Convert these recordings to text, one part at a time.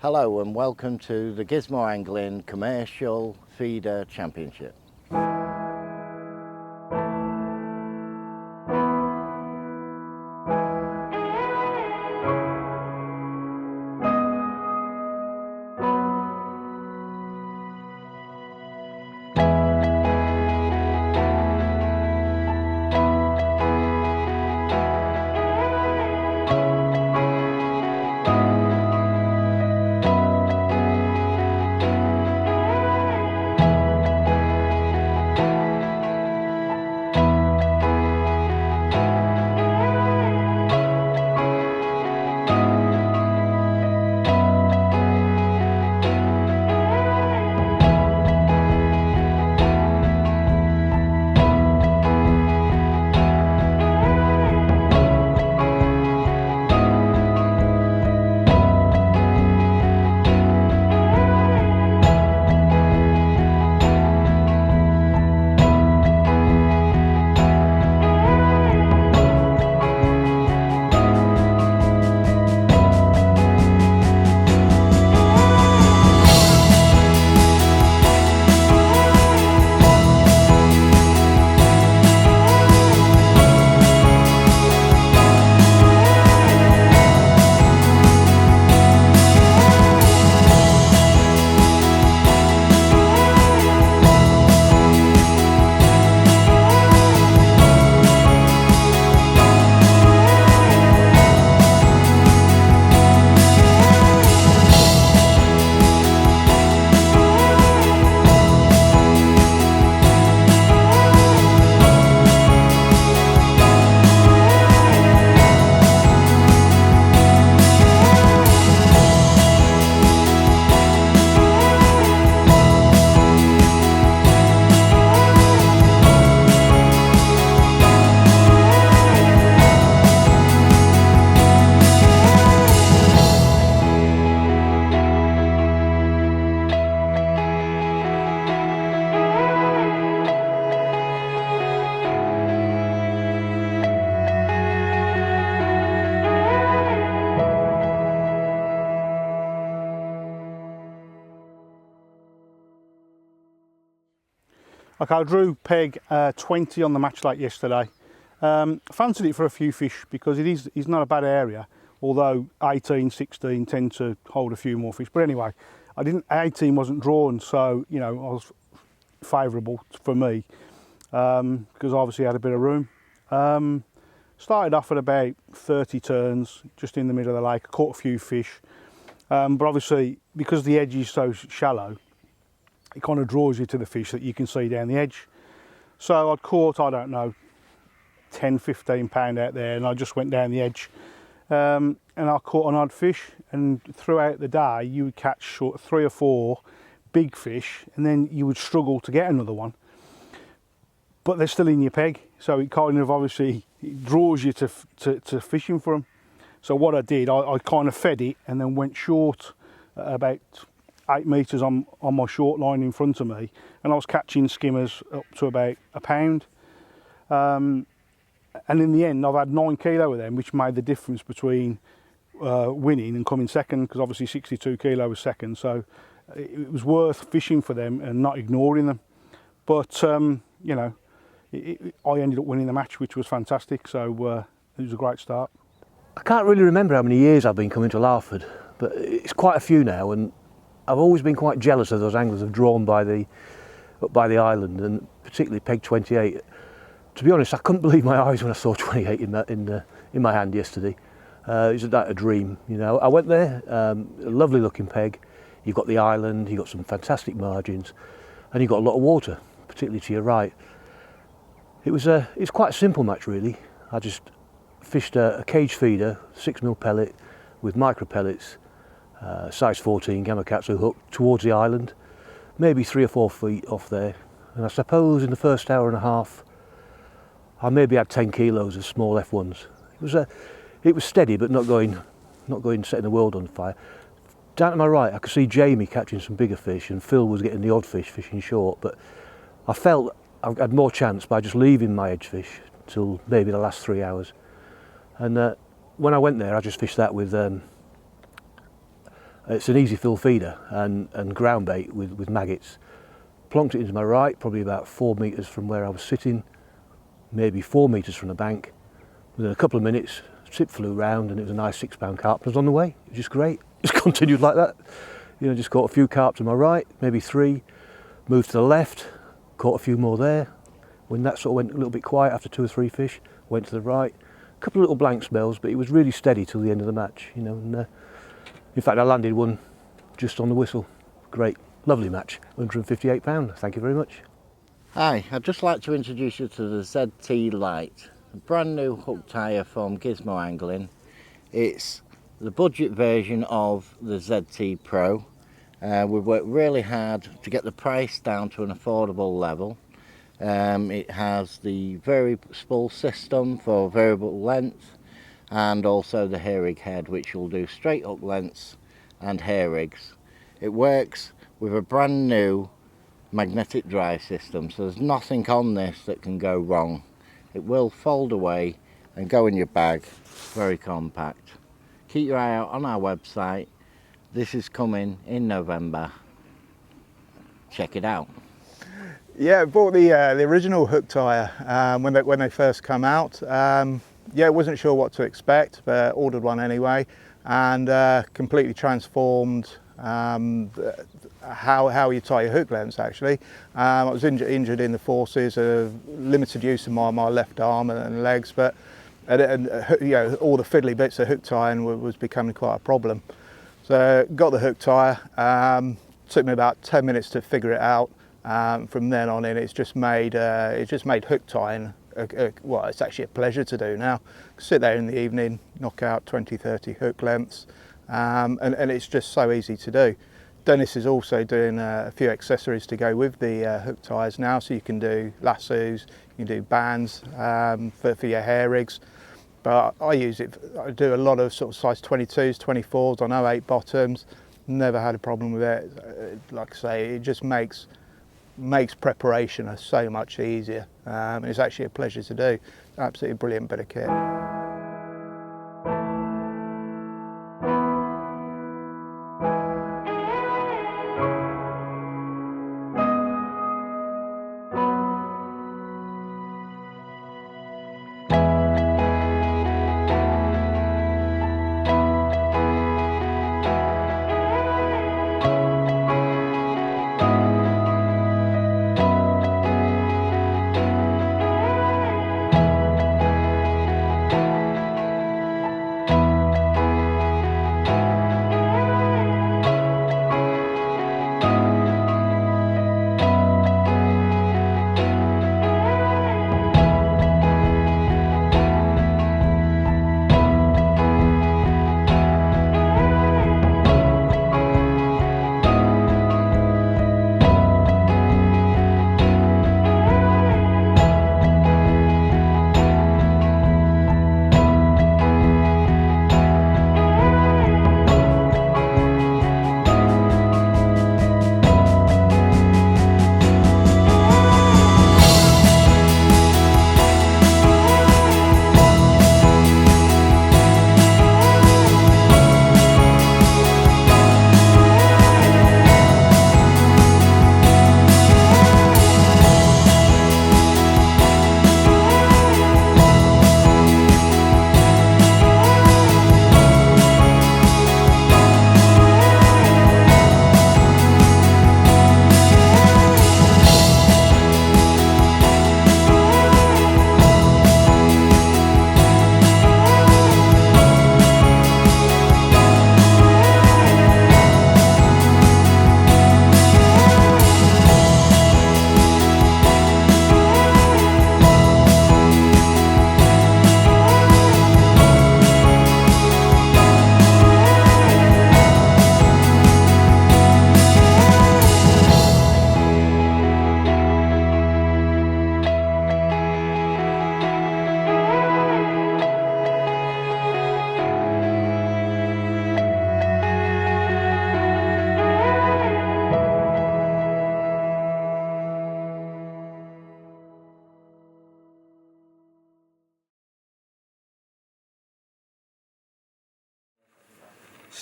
Hello and welcome to the Gizmo Angling Commercial Feeder Championship. Okay, I drew peg 20 on the match lake yesterday. Fancied it for a few fish because it's not a bad area, although 18, 16 tend to hold a few more fish. But anyway, 18 wasn't drawn, so you know, I was favourable for me because obviously I had a bit of room. Started off at about 30 turns just in the middle of the lake. I caught a few fish, but obviously because the edge is so shallow, it kind of draws you to the fish that you can see down the edge. So I'd caught, I don't know, 10, 15 pound out there, and I just went down the edge and I caught an odd fish. And throughout the day you would catch 3 or 4 big fish, and then you would struggle to get another one, but they're still in your peg, so it kind of obviously it draws you to fishing for them. So what I did, I kind of fed it and then went short about 8 metres on my short line in front of me, and I was catching skimmers up to about a pound. And in the end I've had 9 kilo of them, which made the difference between winning and coming second, because obviously 62 kilo was second, so it was worth fishing for them and not ignoring them. But you know, I ended up winning the match, which was fantastic, so it was a great start. I can't really remember how many years I've been coming to Larford, but it's quite a few now, and I've always been quite jealous of those anglers who've drawn up by the island, and particularly peg 28. To be honest, I couldn't believe my eyes when I saw 28 in my hand yesterday. It was a dream, you know. I went there, a lovely looking peg. You've got the island, you've got some fantastic margins, and you've got a lot of water, particularly to your right. It's quite a simple match really. I just fished a cage feeder, 6mm pellet with micro pellets, size 14 Gamakatsu hook towards the island, maybe 3 or 4 feet off there. And I suppose in the first hour and a half I maybe had 10 kilos of small F1s. It was steady, but not going setting the world on fire. Down to my right I could see Jamie catching some bigger fish, and Phil was getting the odd fish fishing short, but I felt I had more chance by just leaving my edge fish till maybe the last 3 hours. And when I went there I just fished that with It's an easy fill feeder and ground bait with maggots. Plonked it into my right, probably about 4 metres from where I was sitting, maybe 4 metres from the bank. Within a couple of minutes, tip flew round and it was a nice 6 pound carp. I was on the way. It was just great. Just continued like that. You know, just caught a few carp to my right, maybe 3, moved to the left, caught a few more there. When that sort of went a little bit quiet after 2 or 3 fish, went to the right. A couple of little blank spells, but it was really steady till the end of the match, you know. And, in fact, I landed one just on the whistle. Great, lovely match. £158. Thank you very much. Hi, I'd just like to introduce you to the ZT Lite, a brand new hook tyre from Gizmo Angling. It's the budget version of the ZT Pro. We've worked really hard to get the price down to an affordable level. It has the variable system for variable length, and also the hair rig head, which will do straight hook lengths and hair rigs. It works with a brand new magnetic drive system, so there's nothing on this that can go wrong. It will fold away and go in your bag, very compact. Keep your eye out on our website. This is coming in November. Check it out. Yeah, I bought the original hook tyre when they first come out. Yeah, wasn't sure what to expect, but ordered one anyway, and completely transformed how you tie your hook lengths. Actually, I was injured in the forces, limited use of my left arm and legs, but you know, all the fiddly bits of hook tying was becoming quite a problem. So got the hook tyre. Took me about 10 minutes to figure it out. From then on in, it's just made hook tying. Well, it's actually a pleasure to do now. Sit there in the evening, knock out 20-30 hook lengths, and it's just so easy to do. Dennis is also doing a few accessories to go with the hook ties now, so you can do lassos, you can do bands for your hair rigs. But I do a lot of sort of size 22s, 24s on 08 bottoms. Never had a problem with it. Like I say, it just makes preparation so much easier. It's actually a pleasure to do. Absolutely brilliant bit of kit.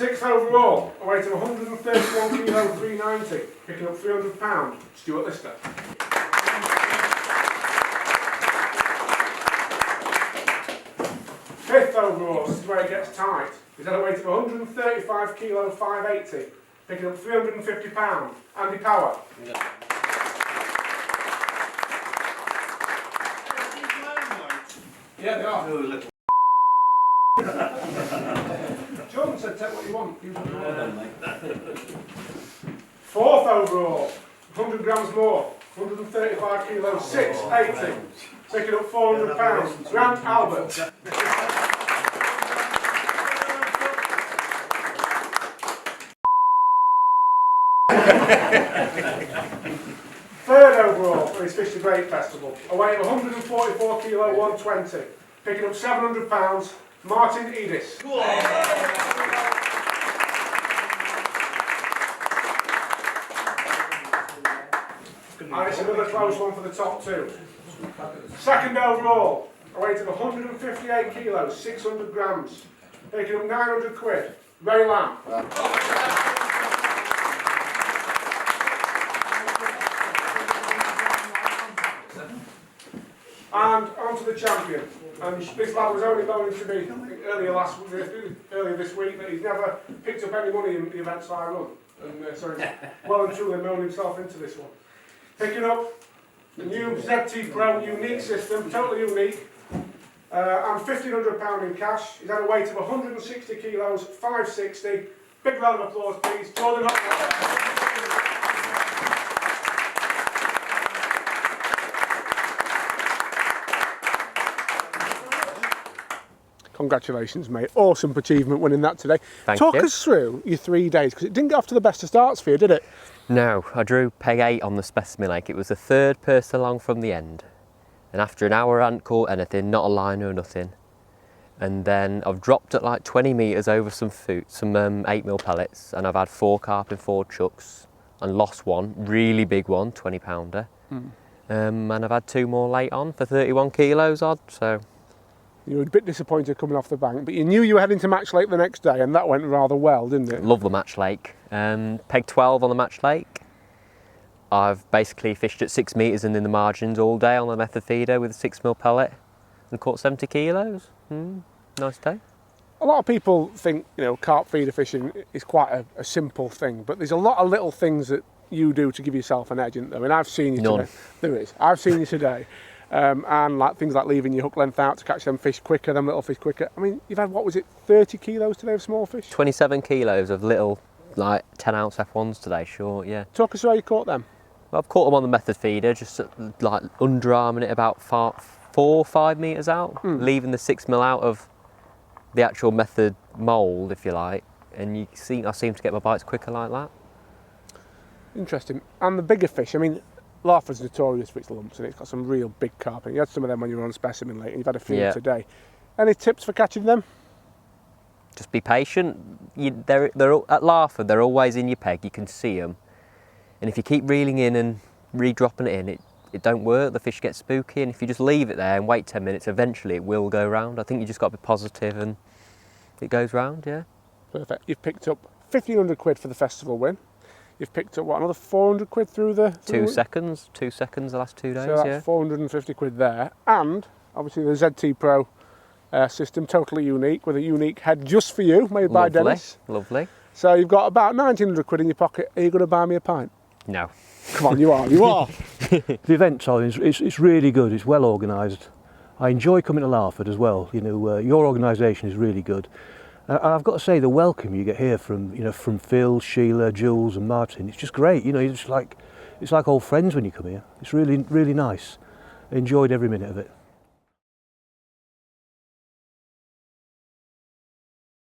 6th overall, a weight of 131 kilo 390, picking up £300, Stuart Lister. 5th overall, this is where it gets tight. He's at a weight of 135 kilo 580, picking up £350, Andy Power. Yeah, they are. Jordan said take what you want. Use what you want. 4th overall, 100 grams more, 135 kilos, 680, picking up £400, Grant Albutt. 3rd overall for his Fish to Great Festival, a weight of 144 kilo 120, picking up £700, Martin Edis. And it's another close one for the top two. 2nd overall, a weight of 158 kilos, 600 grams, picking up £900, Ray Lamb. And on to the champion. And this lad was only going to be earlier this week that he's never picked up any money in the events I run. And so he's well and truly known himself into this one. Picking up the new ZT Pro unique system, totally unique, and £1,500 in cash. He's had a weight of 160 kilos, 560. Big round of applause, please. Jordan Hopkins. Congratulations, mate. Awesome achievement winning that today. Talk us through your 3 days, because it didn't get off to the best of starts for you, did it? No, I drew peg 8 on the specimen lake. It was the 3rd person along from the end. And after an hour I hadn't caught anything, not a liner or nothing. And then I've dropped at like 20 metres over some food, some 8mm pellets, and I've had 4 carp in 4 chucks and lost one, really big one, 20-pounder. And I've had 2 more late on for 31 kilos odd, so. You were a bit disappointed coming off the bank, but you knew you were heading to Match Lake the next day, and that went rather well, didn't it? Love the Match Lake. Peg 12 on the Match Lake. I've basically fished at 6 metres and in the margins all day on the method feeder with a 6mm pellet and caught 70 kilos. Nice day. A lot of people think, you know, carp feeder fishing is quite a simple thing, but there's a lot of little things that you do to give yourself an edge, isn't there? I mean, I've seen you today. There is. I've seen you today. And like things like leaving your hook length out to catch them fish quicker, them little fish quicker. I mean, you've had, what was it, 30 kilos today of small fish? 27 kilos of little, like 10-ounce F1s today, short, yeah. Talk us through how you caught them. Well, I've caught them on the method feeder, just like underarming it about 4 or 5 metres out, leaving the 6mm out of the actual method mould, if you like, and I seem to get my bites quicker like that. Interesting. And the bigger fish, I mean, Larford's notorious for its lumps, and it's got some real big carp. You had some of them when you were on specimen lake, and you've had a few today. Any tips for catching them? Just be patient. They're at Larford, they're always in your peg, you can see them. And if you keep reeling in and re-dropping it in, it don't work, the fish get spooky, and if you just leave it there and wait 10 minutes, eventually it will go round. I think you just got to be positive and it goes round, yeah. Perfect. You've picked up £1,500 for the festival win. You've picked up, what, another £400 through the... 2 seconds the last 2 days, so that's £450 there. And, obviously, the ZT Pro system, totally unique, with a unique head just for you, made by Dennis. Lovely. So you've got about £1,900 in your pocket. Are you going to buy me a pint? No. Come on, you are. The event, Simon, it's really good. It's well organised. I enjoy coming to Larford as well. You know, your organisation is really good. And I've got to say, the welcome you get here from Phil, Sheila, Jules, and Martin, it's just great. You know, it's like old friends when you come here. It's really, really nice. I enjoyed every minute of it.